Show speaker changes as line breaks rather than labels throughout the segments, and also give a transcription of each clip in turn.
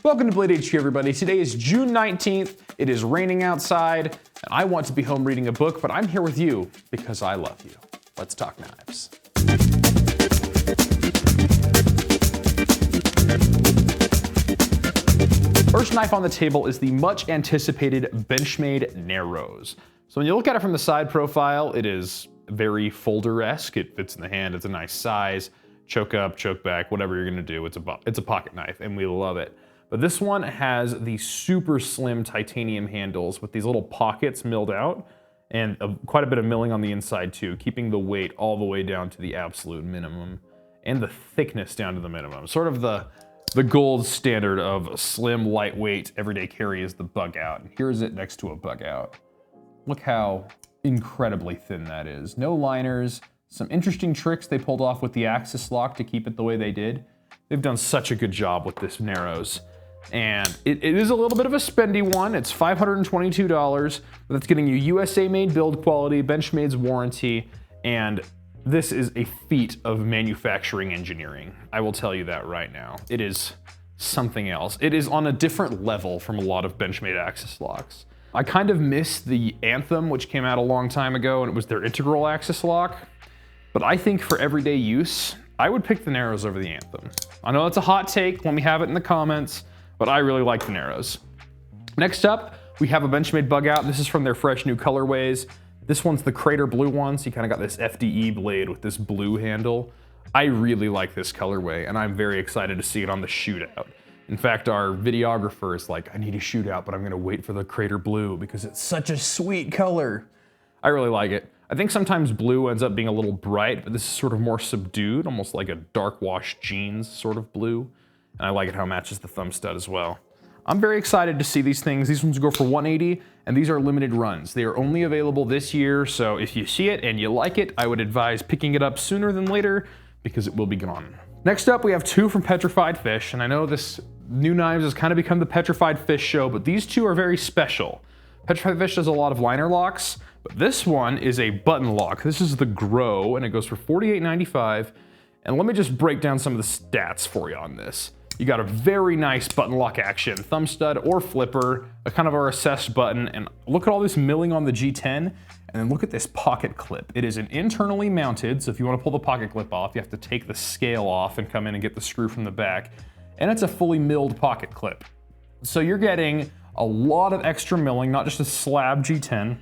Welcome to Blade HQ, everybody. Today is June 19th. It is raining outside, and I want to be home reading a book, but I'm here with you because I love you. Let's talk knives. First knife on the table is the much anticipated Benchmade Narrows. So when you look at it from the side profile, it is very folder-esque. It fits in the hand, it's a nice size. Choke up, choke back, whatever you're gonna do, it's a pocket knife, and we love it. But this one has the super slim titanium handles with these little pockets milled out, and quite a bit of milling on the inside too, keeping the weight all the way down to the absolute minimum, and the thickness down to the minimum. Sort of the gold standard of slim, lightweight, everyday carry is the Bugout. And here's it next to a Bugout. Look how incredibly thin that is. No liners, some interesting tricks they pulled off with the axis lock to keep it the way they did. They've done such a good job with this Narrows. And it is a little bit of a spendy one. It's $522, but that's getting you USA made build quality, Benchmade's warranty, and this is a feat of manufacturing engineering. I will tell you that right now. It is something else. It is on a different level from a lot of Benchmade axis locks. I kind of miss the Anthem, which came out a long time ago, and it was their integral axis lock. But I think for everyday use, I would pick the Narrows over the Anthem. I know it's a hot take, let me have it in the comments, but I really like the Narrows. Next up, we have a Benchmade Bugout. This is from their fresh new colorways. This one's the Crater Blue one, so you kind of got this FDE blade with this blue handle. I really like this colorway, and I'm very excited to see it on the shootout. In fact, our videographer is like, I need a shootout, but I'm gonna wait for the Crater Blue because it's such a sweet color. I really like it. I think sometimes blue ends up being a little bright, but this is sort of more subdued, almost like a dark wash jeans sort of blue. And I like it how it matches the thumb stud as well. I'm very excited to see these things. These ones go for $180, and these are limited runs. They are only available this year, so if you see it and you like it, I would advise picking it up sooner than later because it will be gone. Next up, we have two from Petrified Fish, and I know this new knives has kind of become the Petrified Fish show, but these two are very special. Petrified Fish does a lot of liner locks, but this one is a button lock. This is the Grow, and it goes for $48.95. And let me just break down some of the stats for you on this. You got a very nice button lock action, thumb stud or flipper, a kind of a recessed button, and look at all this milling on the G10, and then look at this pocket clip. It is an internally mounted, so if you want to pull the pocket clip off, you have to take the scale off and come in and get the screw from the back, and it's a fully milled pocket clip. So you're getting a lot of extra milling, not just a slab G10,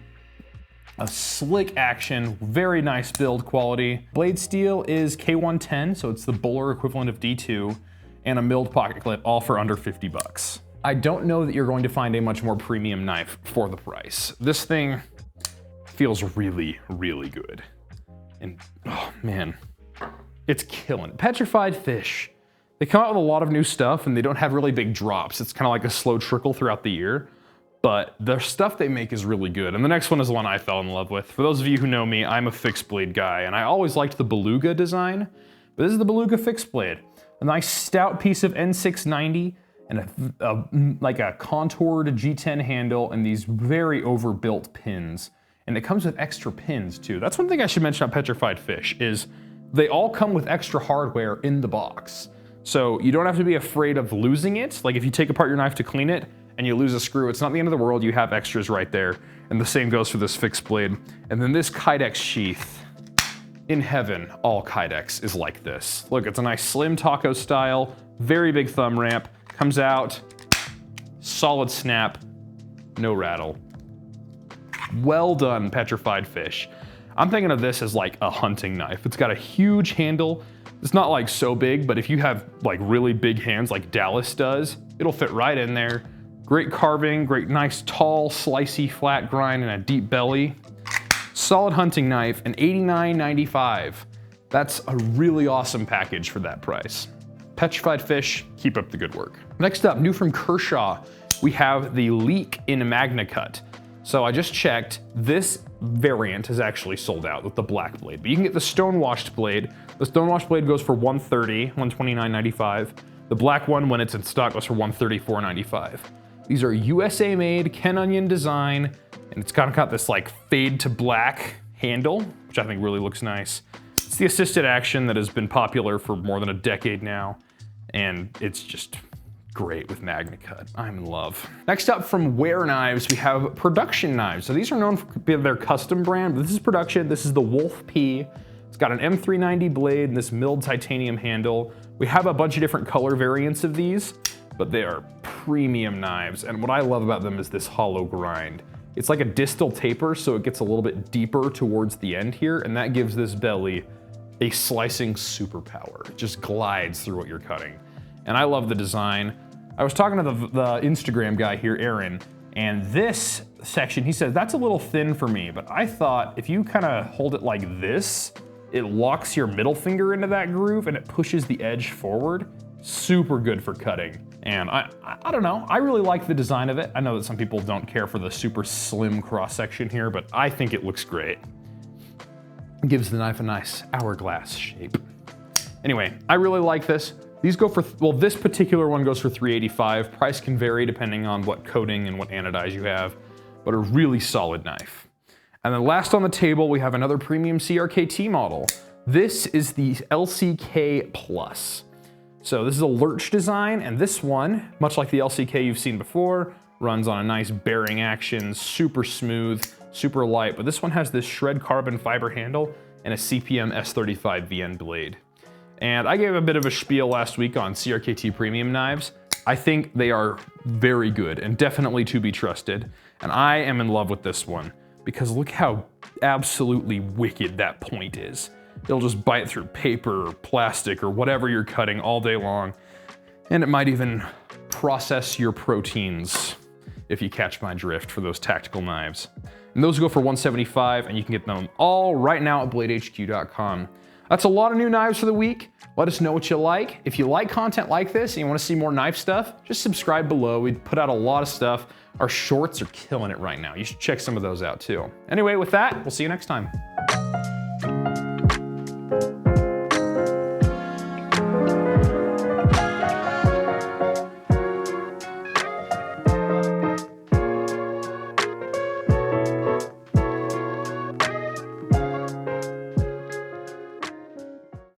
a slick action, very nice build quality. Blade steel is K110, so it's the Bowler equivalent of D2, and a milled pocket clip, all for under 50 bucks. I don't know that you're going to find a much more premium knife for the price. This thing feels really, really good. And oh man, it's killing. Petrified Fish. They come out with a lot of new stuff and they don't have really big drops. It's kind of like a slow trickle throughout the year, but the stuff they make is really good. And the next one is the one I fell in love with. For those of you who know me, I'm a fixed blade guy, and I always liked the Beluga design, but this is the Beluga fixed blade. A nice stout piece of N690 and like a contoured G10 handle and these very overbuilt pins. And it comes with extra pins too. That's one thing I should mention about Petrified Fish is they all come with extra hardware in the box. So you don't have to be afraid of losing it. Like if you take apart your knife to clean it and you lose a screw, it's not the end of the world. You have extras right there. And the same goes for this fixed blade. And then this Kydex sheath. In heaven, all Kydex is like this. Look, it's a nice slim taco style, very big thumb ramp, comes out, solid snap, no rattle. Well done, Petrified Fish. I'm thinking of this as like a hunting knife. It's got a huge handle. It's not like so big, but if you have like really big hands like Dallas does, it'll fit right in there. Great carving, great nice tall, slicey, flat grind, and a deep belly. Solid hunting knife, and $89.95. That's a really awesome package for that price. Petrified Fish, keep up the good work. Next up, new from Kershaw, we have the Leak in Magna Cut. So I just checked, this variant is actually sold out with the black blade, but you can get the stone-washed blade. The stone-washed blade goes for $130, $129.95. The black one, when it's in stock, goes for $134.95. These are USA made, Ken Onion design, and it's kind of got this like fade to black handle, which I think really looks nice. It's the assisted action that has been popular for more than a decade now, and it's just great with Magna Cut. I'm in love. Next up from Wehr Knives, we have production knives. So these are known for their custom brand, but this is production. This is the Wolf P. It's got an M390 blade and this milled titanium handle. We have a bunch of different color variants of these, but they are premium knives. And what I love about them is this hollow grind. It's like a distal taper, so it gets a little bit deeper towards the end here, and that gives this belly a slicing superpower. It just glides through what you're cutting. And I love the design. I was talking to the Instagram guy here, Aaron, and this section, he said, that's a little thin for me, but I thought if you kind of hold it like this, it locks your middle finger into that groove and it pushes the edge forward. Super good for cutting. And I don't know, I really like the design of it. I know that some people don't care for the super slim cross section here, but I think it looks great. It gives the knife a nice hourglass shape. Anyway, I really like this. These go for, well, this particular one goes for $385. Price can vary depending on what coating and what anodize you have, but a really solid knife. And then last on the table, we have another premium CRKT model. This is the LCK Plus. So this is a lurch design, and this one, much like the LCK you've seen before, runs on a nice bearing action, super smooth, super light, but this one has this shred carbon fiber handle and a CPM S35 VN blade. And I gave a bit of a spiel last week on CRKT premium knives. I think they are very good and definitely to be trusted. And I am in love with this one because look how absolutely wicked that point is. It'll just bite through paper or plastic or whatever you're cutting all day long. And it might even process your proteins, if you catch my drift, for those tactical knives. And those go for $175, and you can get them all right now at bladehq.com. That's a lot of new knives for the week. Let us know what you like. If you like content like this and you want to see more knife stuff, just subscribe below. We put out a lot of stuff. Our shorts are killing it right now. You should check some of those out too. Anyway, with that, we'll see you next time.